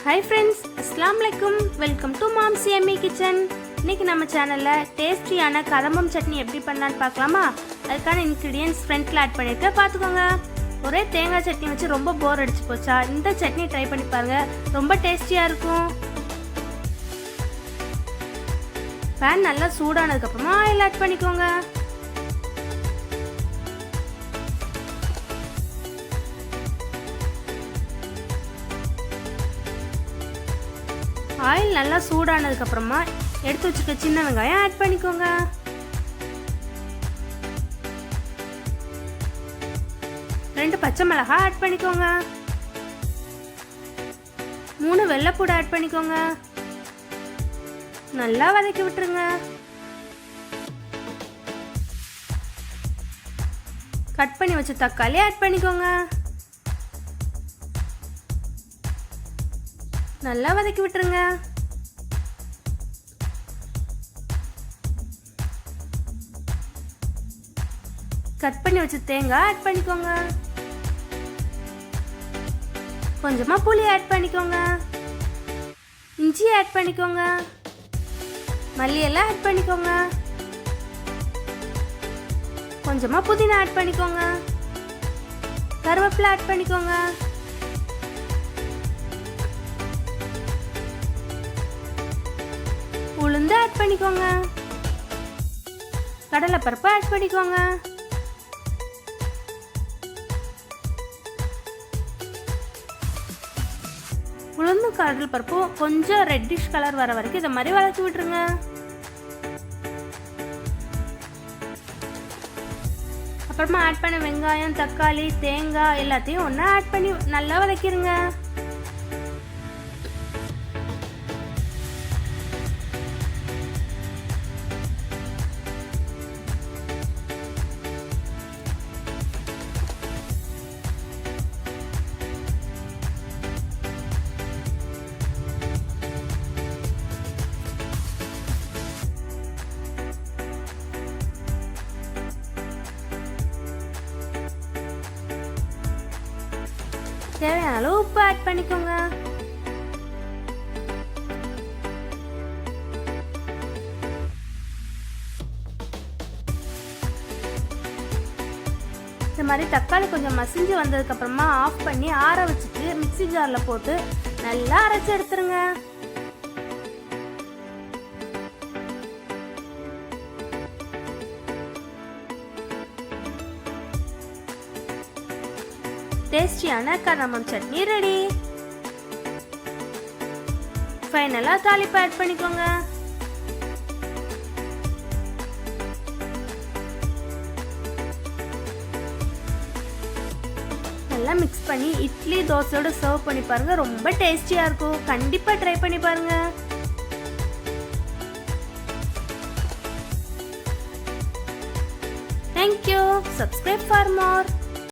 Hi friends, அஸ்ஸலாமு அலைக்கும். Welcome to mom's Emmy kitchen. இன்னைக்கு நம்ம சேனலில் டேஸ்டியான கதம்பம் சட்னி எப்படி பண்ணலான்னு பார்க்கலாமா? அதுக்கான இன்க்ரீடியன்ஸ் ஃப்ரண்ட்டில் ஆட் பண்ணியிருக்கேன், பார்த்துக்கோங்க. ஒரே தேங்காய் சட்னி வச்சு ரொம்ப போர் அடிச்சு போச்சா? இந்த சட்னி ட்ரை பண்ணி பாருங்க, ரொம்ப டேஸ்டியாக இருக்கும். பேன் நல்லா சூடானதுக்கப்புறமா ஆயில் ஆட் பண்ணிக்கோங்க. ஆயில் நல்லா சூடானதுக்கு அப்புறமா எடுத்து வச்சுக்க சின்ன வெங்காயம் ஆட் பண்ணிக்கோங்க. ரெண்டு பச்சை மிளகாய் ஆட் பண்ணிக்கோங்க. 3 வெள்ளைப்பூடு ஆட் பண்ணிக்கோங்க. நல்லா வதக்கி விட்டுருங்க. கட் பண்ணி வச்ச தக்காளி ஆட் பண்ணிக்கோங்க. நல்லா வதக்கி விட்டுருங்க. கட் பண்ணி வச்ச தேங்காய் ஆட் பண்ணிக்கோங்க. கொஞ்சமா புளி ஆட் பண்ணிக்கோங்க. இஞ்சி ஆட் பண்ணிக்கோங்க. மல்லி எல்லாம் ஆட் பண்ணிக்கோங்க. கொஞ்சமா புதினா ஆட் பண்ணிக்கோங்க. கருவேப்பிலை ஆட் பண்ணிக்கோங்க. உளுந்து ஆட் பண்ணிக்கோங்க. கடலைப்பருப்பு ஆட் பண்ணிக்கோங்க. உளுந்து கடலைப்பருப்பு கொஞ்சம் ரெட்டிஷ் கலர் வர வரைக்கும் இதை மாதிரி வதக்கி விட்டுருங்க. அப்புறமா ஆட் பண்ண வெங்காயம், தக்காளி, தேங்காய் எல்லாத்தையும் ஒன்றா ஆட் பண்ணி நல்லா வதக்கிடுங்க. தேவையான அளவு உப்பு ஆட் பண்ணிக்கோங்க. இந்த மாதிரி தக்காளி கொஞ்சம் மசிஞ்சு வந்ததுக்கு அப்புறமா ஆஃப் பண்ணி ஆற வச்சுட்டு மிக்ஸி ஜார்ல போட்டு நல்லா அரைச்சு எடுத்துருங்க. டேஸ்டியான கதம்பம் சட்னி ரெடி. ஃபைனலா தாளிப்பு ஆட் பண்ணிக்கோங்க. நல்லா மிக்ஸ் பண்ணி இட்லி தோசையோட சர்வ் பண்ணி பாருங்க, ரொம்ப டேஸ்டியா இருக்கும். கண்டிப்பா ட்ரை பண்ணி பாருங்க. Thank you. Subscribe for more.